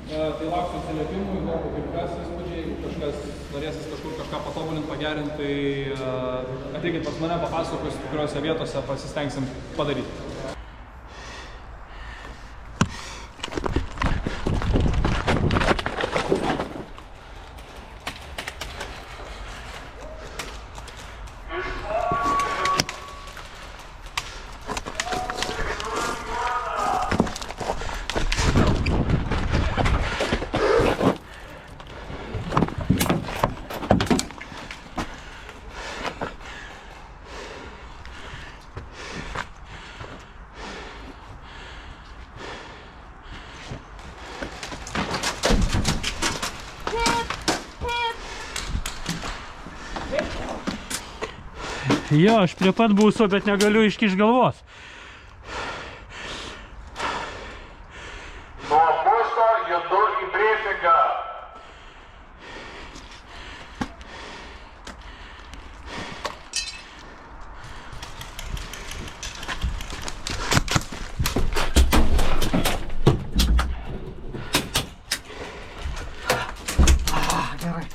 Tai lauksiu atsiliepimų, įdomu kaip kas įspūdžiai, jeigu kažkas norėsis kažkur kažką patobulinti, pagerinti, tai ateikit pas mane, papasakos, kuriuose vietose pasistengsim padaryti. Jo, aš prie pat būsiu, bet negaliu iškišti galvos. Nuo būsto judu į briefingą. Gerai.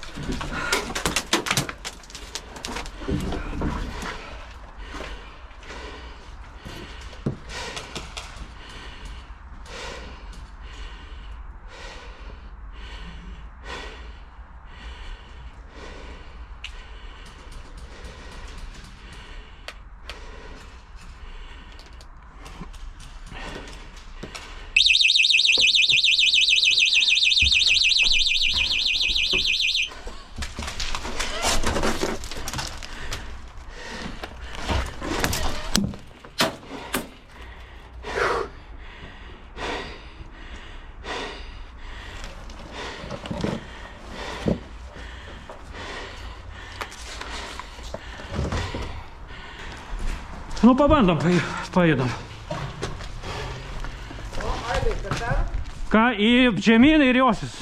Nu, pabandom, pajudam. Ką, į žemyn ir josis.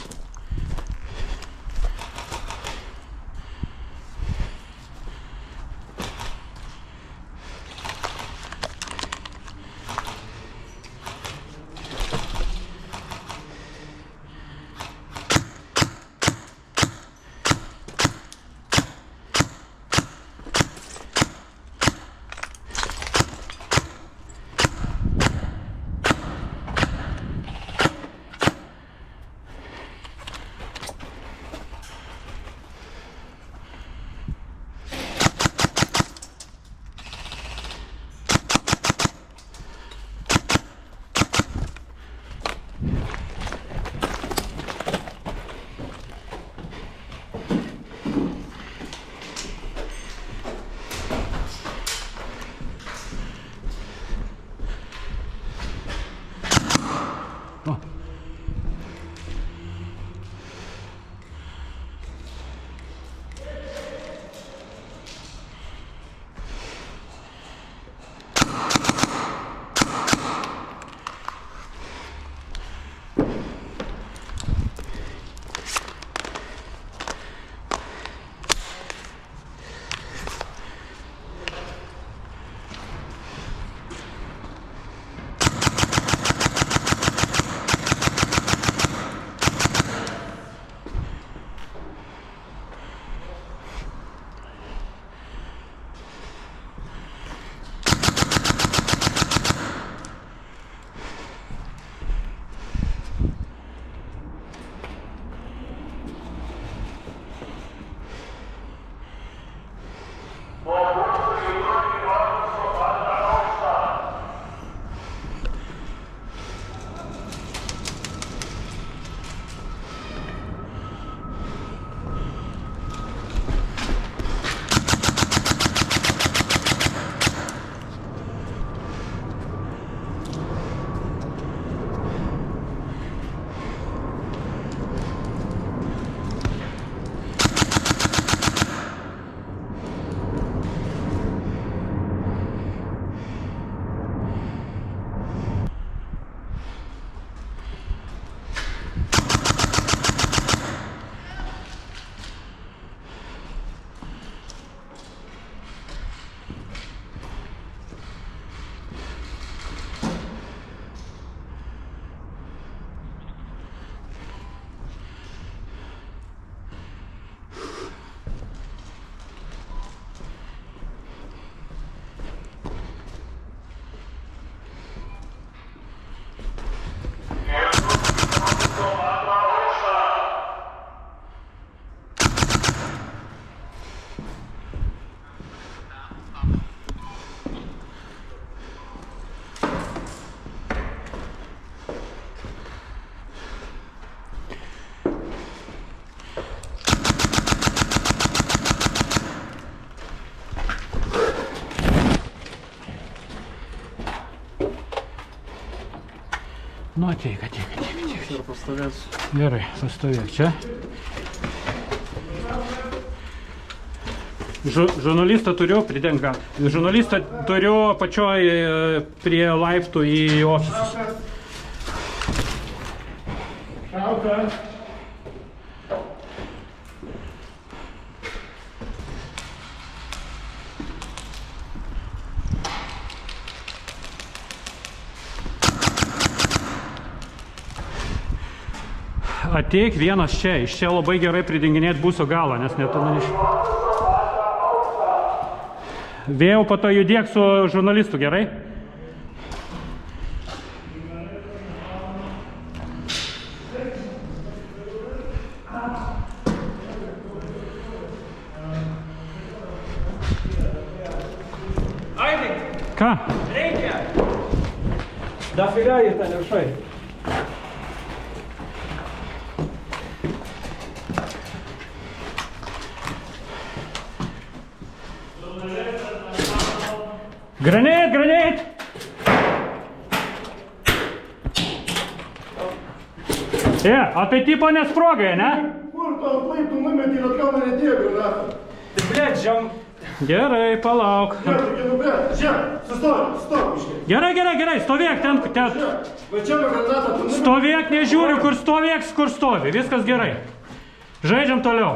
Nu, ateik. Ir pastovėsiu. Gerai, pastovėk čia. Žurnalistą turiu, pridenka. Žurnalistą turiu pačioj prie laiptų į ofisus. Ateik vienas čia, iš čia labai gerai pridenginėti būsio galą, nes net... Vėl po to judėk su žurnalistu, gerai? Aidai, Ką? reikia! Dafiga į tą viršai. Granit! A tai tipo nesprogai, ne? Kur tu ant laiptų numetį ir atgal mane dėjo granatą? Tai blėt, žiam. Gerai, palauk. Sustok, iškai. Gerai, stovėk ten. Va čia man granatą tu numetį. Stovėk, nežiūriu, kur stovėk, kur stovi. Viskas gerai. Žaidžiam toliau.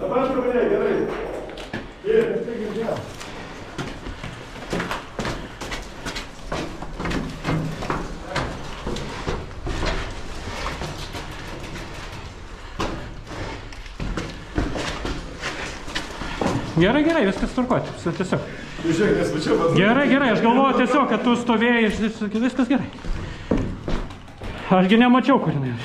Dabar truputį, gerai. Gerai, viskas tvarkoti. Tiesiog. Žiūrėk, nes va čia man... Gerai, aš galvoju tiesiog, kad tu stovėjai, viskas gerai. Ašgi nemačiau, kur jinai.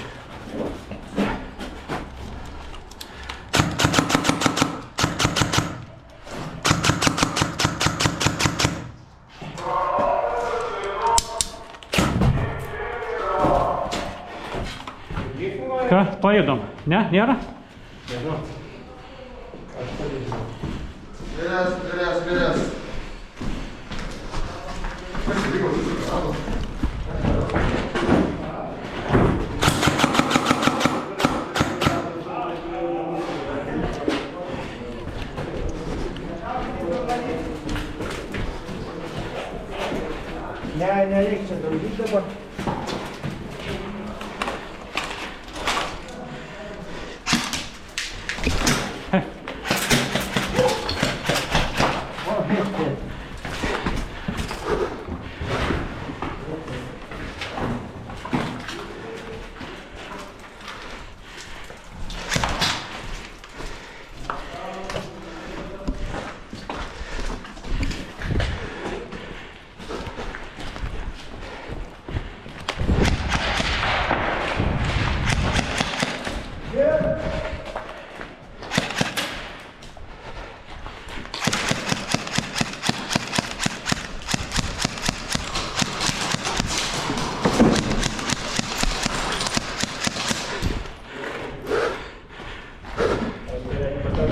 Ką, pajudom? Ne, nėra? Gerės. Nereikia čia daugyt dabar.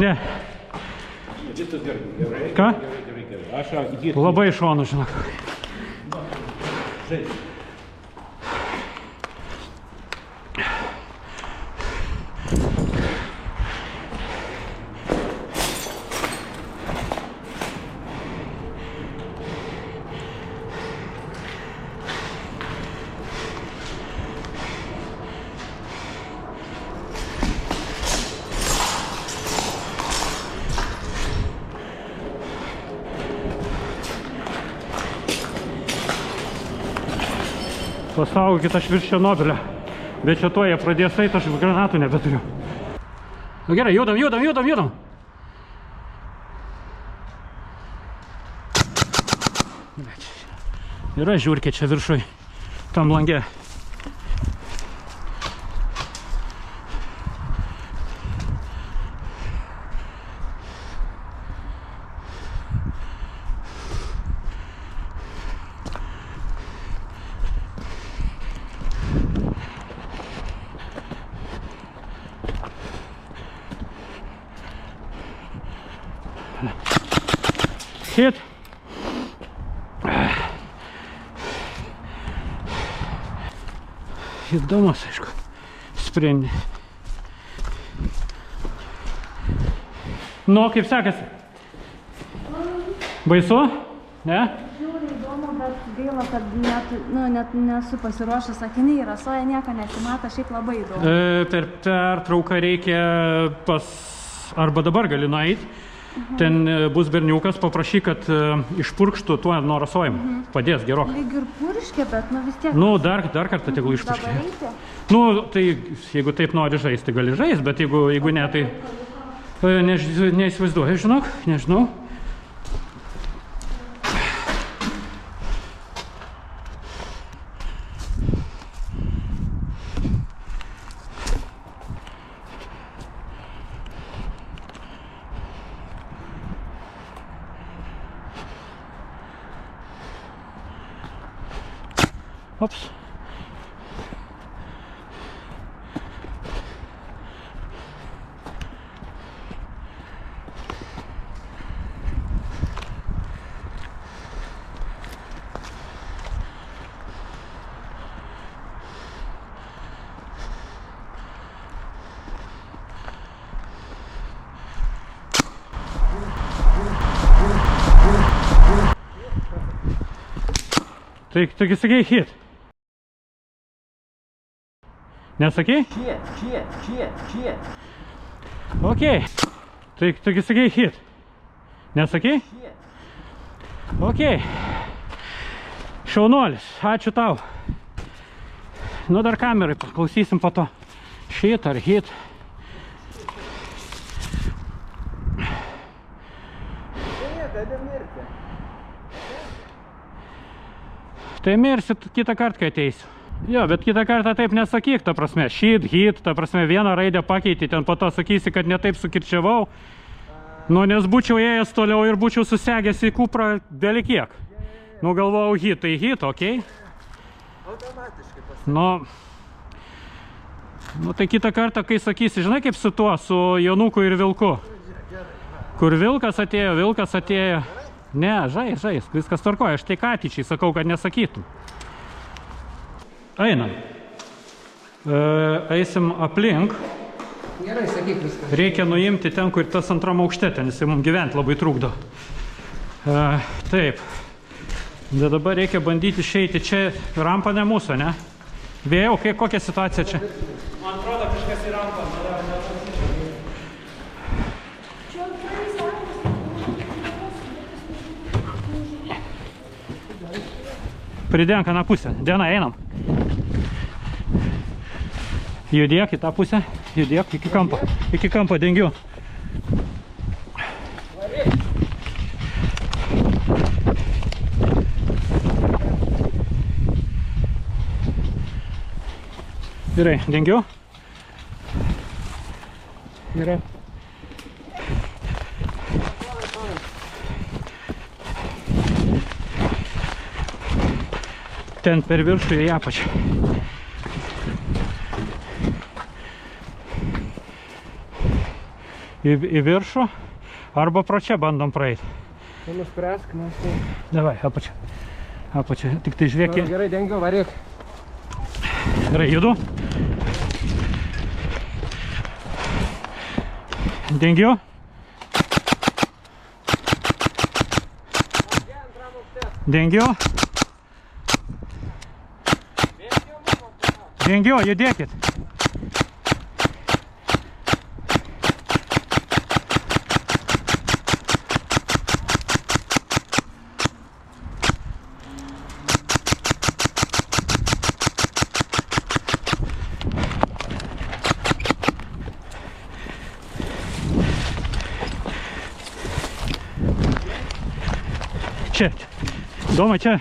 Ne. Ką? Labai šonu, žinok. Pasaugokit, aš virš Černobylio. Bet čia to jie pradės eit, aš granatų nebeturiu. Nu gerai, judam. Yra žiūrkė čia viršui, tam lange. hit. Įdomus, aišku, sprendė. Nu, kaip sekasi? Baisu? Ne? Žiūrėjau įdomu, bet gaila, kad net nesu pasiruošęs sakiniai, rasoje nieko nesimato, šiaip labai įdomu. Per pertrauką reikia arba dabar gali nueiti, ten bus berniukas, paprašy, kad išpurkštų tuo nuo rasojimo, padės gerokai. Lyg ir purškė, bet vis tiek... Nu, dar kartą tegul išpurškė. Dabar reikia? Nu, tai jeigu taip nori žaisti, gali žaisti, bet jeigu ne, tai neįsivaizduoju, žinok, nežinau. Ops. Taigi sakei hit. Nesakei? Shit. Okei. Taigi sakei hit. Nesakei? Okei. Šaunuolis, ačiū tau. Nu dar kamerai paklausysim po to. Shit ar hit. Tai mirsit kitą kartą, kai ateisiu. Jo, bet kitą kartą taip nesakyk, ta prasme, shit, hit, ta prasme, vieną raidę pakeiti, ten po to sakysi, kad ne taip sukirčiavau. Nu, nes būčiau ėjęs toliau ir būčiau susegęs į kuprą belikiek. Nu, galvojau hit, tai hit, okei? Automatiškai pasakyti. Nu, tai kitą kartą, kai sakysi, žinai kaip su tuo, su Jonuku ir Vilku? Kur vilkas atėjo. Ne, žais, viskas tvarkoja, aš tai katyčiai sakau, kad nesakytum. Einam. Eisim aplink. Gerai, sakyk viską. Reikia nuimti ten, kur tas antram aukšte, ten jisai mums gyventi labai trukdo. Taip. Bet dabar reikia bandyti išeiti. Čia rampa ne mūsų, ne? Vėjau, kokia situacija čia? Man atrodo, kažkas į rampą. Pridenk aną pusę. Diena, einam. Judėk į tą pusę. Judėk iki kampo. Iki kampo dengiu. Gerai, dengiu. Gerai. Ten per viršų į apačią. Į viršų, arba pro čia bandom praeiti. Tu nuspręsk, mes tai... Davai, apačią. Apačią, tik tai žiūrėk. Gerai, dengiu, varyk. Gerai, judu. Dengiu. Dengiu. Dengiu, judėkit. Čia, Doma, čia.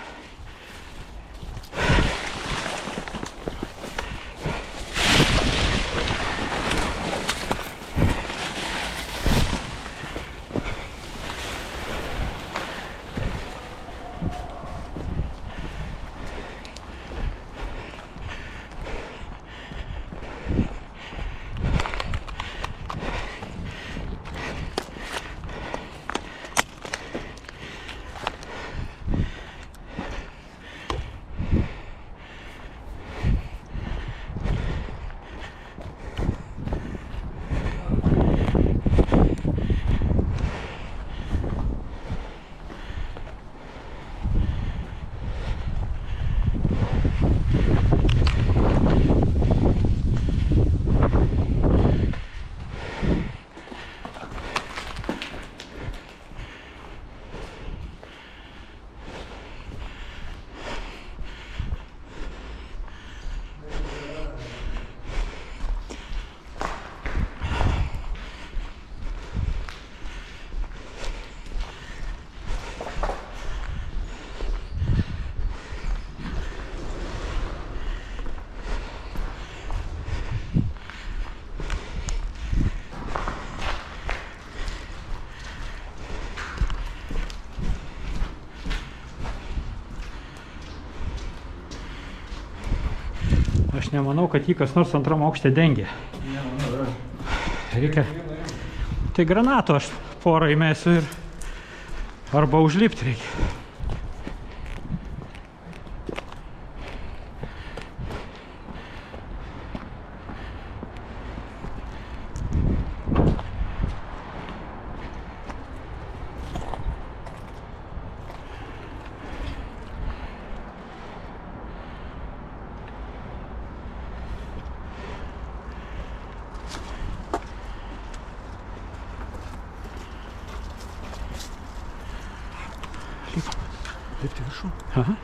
Aš nemanau, kad jį kas nors antram aukšte dengia. Reikia. Tai granatų aš porą įmesiu ir arba užlipti reikia. Lipti viršų. Aha.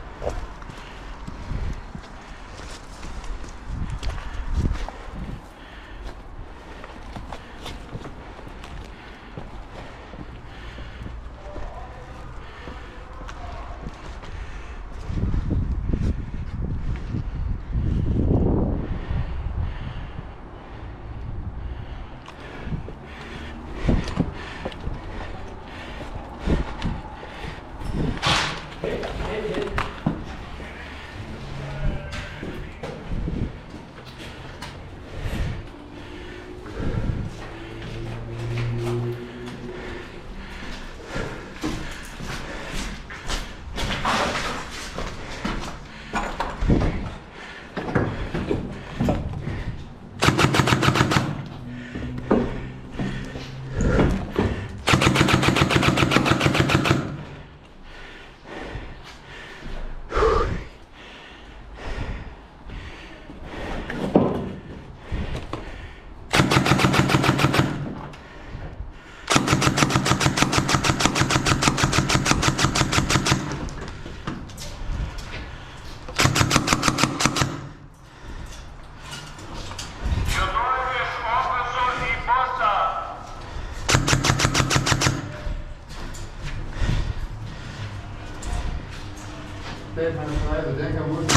Taip, man išleido, dengia mūsų.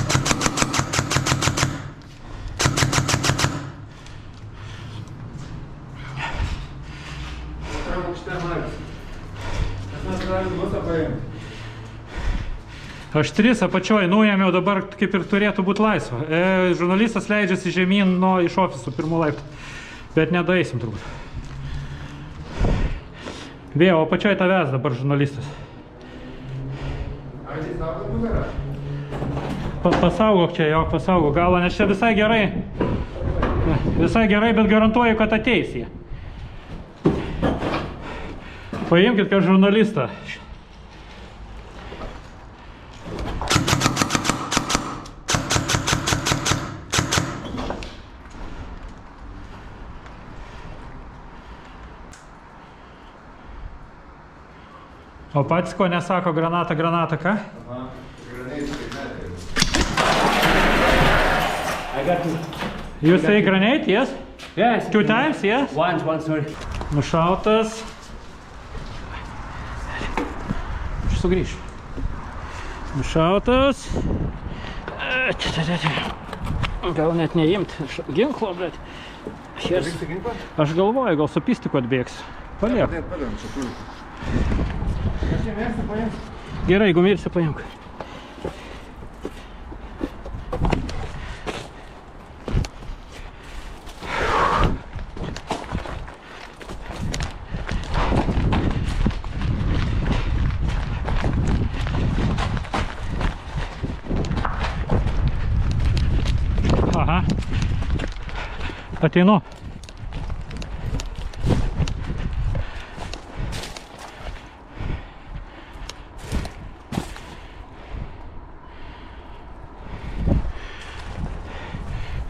Tam aukšte Marius. Mes galim busą paimti. Aš 3 apačioj nuėmiau, dabar kaip ir turėtų būti laisva. Žurnalistas leidžiasi žemyn iš ofisų pirmų laiptų, bet nedaeisim turbūt. Vėjo, apačioj tavęs dabar žurnalistas. Ar jis saugot nugarą? Pasaugok čia, jo, pasaugok galą, nes čia visai gerai. Visai gerai, bet garantuoju, kad ateis jie. Paimkit kaip žurnalistą. O patys ko nesako granatą, ką? Aha, granate kaip metai. I got to. You say grenade, yes? Yes. 2 times, yes? Once, sorry. Nušautas. Aš sugrįšiu. Nušautas. Gal net neimt ginklo, bet... Aš galvoju, gal su pistiku atbėgs. Paliek. Padėm, čia turiu. Aš čia mėgstu paimti. Gerai, jeigu mirsi, paimk. Aha. Ateinu.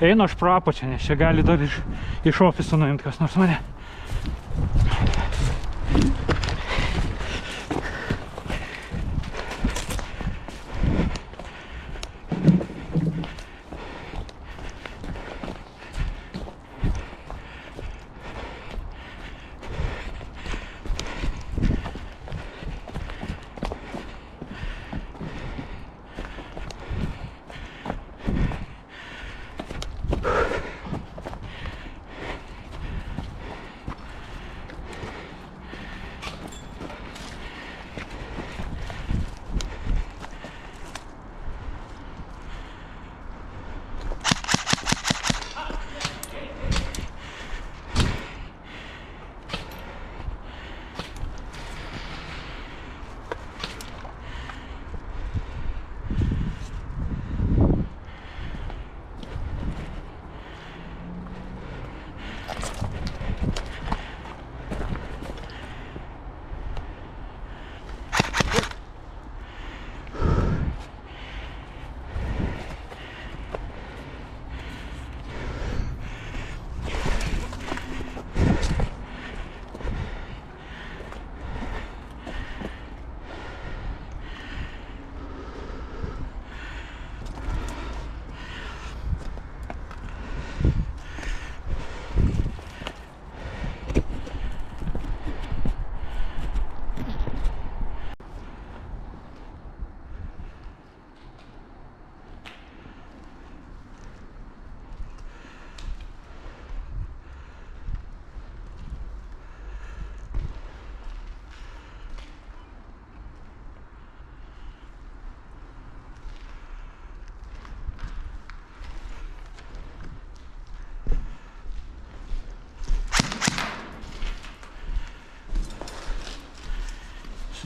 Einu aš pro apačią, nes čia gali dar iš ofiso nuimti kas nors mane.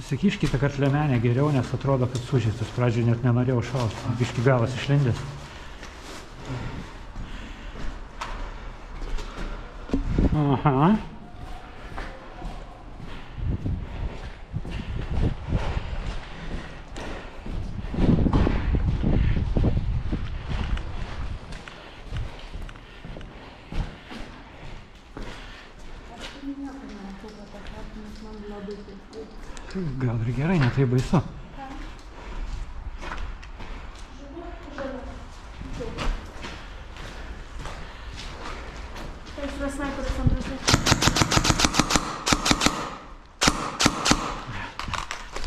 Įsikiš kitą kartą liemenę geriau, nes atrodo, kad sužeistas. Pradžioj net nenorėjau šauti. Biški galas išlindęs. Aha. Gal ir gerai, ne tai baisu.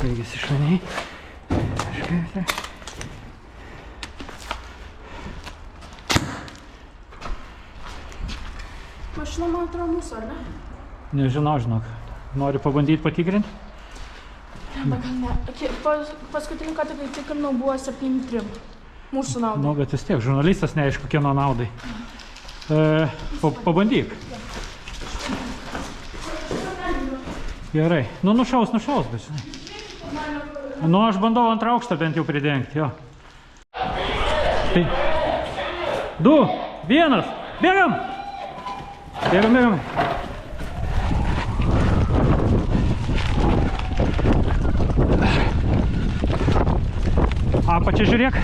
Baigėsi švaniai. Mašina, man atrodo, mūsų, ar ne? Nežinau, žinok. Nori pabandyti patikrinti? Bet gal ne. Paskutinį kartą, kai tikrinau, buvo 7-3. Mūsų naudai. Nu, bet vis tiek, žurnalistas neaišku, kieno naudai. Pabandyk. Gerai. Nu, nušaus, bet žinai. Nu, aš bandau antrą aukštą bent jau pridengti, jo. Tai. 2, 1, bėgam! Bėgam. Apačią žiūrėk.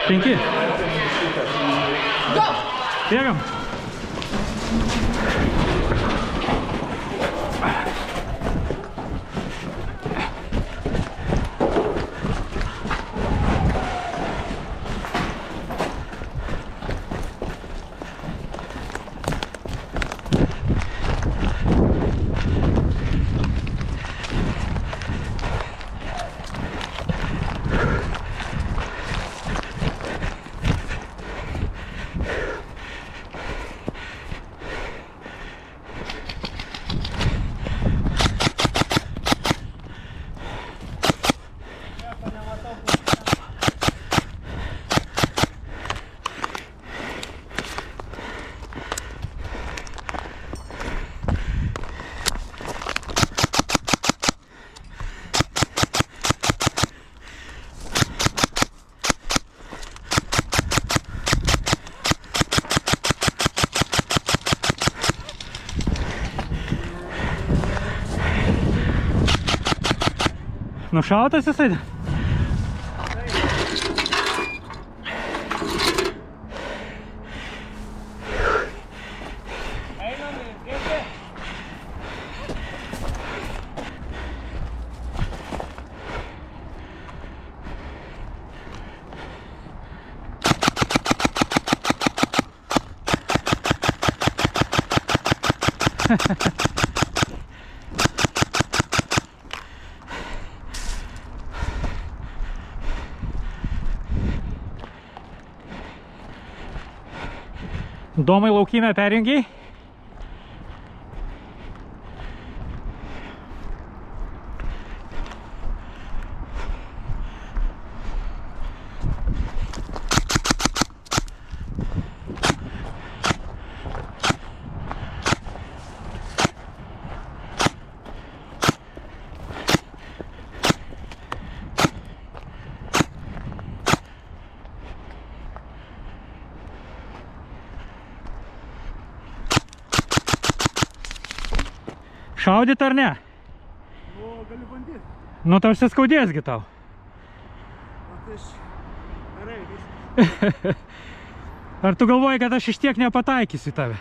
Penki. Bėgam. Nušautas jisai? Einam į priekį. Domai laukime perjungiai. Šaudyt ar ne? Nu, galiu bandyti. Nu, tau užsiskaudės gi tau. Tai aš gerai, viskas. Ar tu galvoji, kad aš iš tiek nepataikysiu į tave?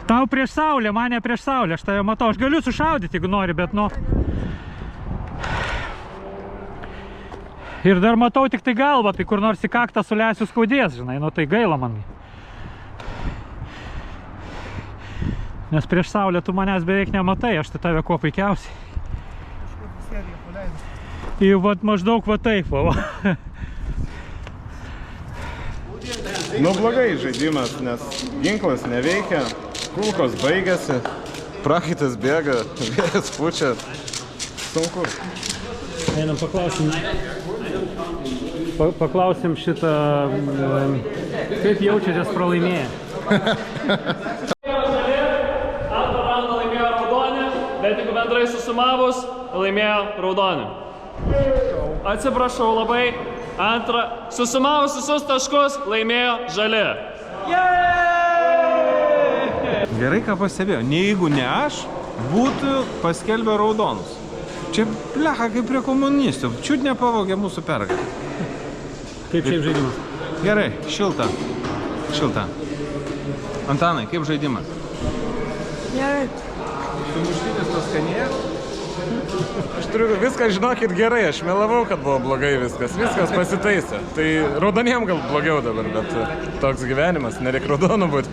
Tau prieš saulę, mane prieš saulę, aš tave matau. Aš galiu sušaudyti, jeigu nori, bet nu... Ir dar matau tik tai galvą, tai kur nors į kaktą sulesiu skaudės, žinai, nu tai gaila man. Nes prieš saulę tu manęs beveik nematai, aš tai tave kuo puikiausiai. Kažkur seriją paleidau. į vat maždaug va taip, va. Nu blogai žaidimas, nes ginklas neveikia, kulkos baigėsi, prakaitas bėga, vėjas pučia, sunku. Einam paklausim šitą, kaip jaučiatės pralaimėję? Antrą raundą laimėjo raudonį, bet jeigu bendrai susumavus, laimėjo raudonį. Atsiprašau labai, susumavus visus taškus, laimėjo žali. Gerai, ką pastebėjau, jeigu ne aš, būtų paskelbę raudonus. Čia plecha kaip prie komunistų, čiut nepavogė mūsų pergalę. Kaip šiaip žaidimas? Gerai, šilta. Antanai, kaip žaidimas? Gerai. Sumuštinis paskanėjo? Aš turiu viską, žinokit, gerai, aš melavau, kad buvo blogai viskas pasitaisė. Tai raudoniem gal blogiau dabar, bet toks gyvenimas, nereik raudonų būti.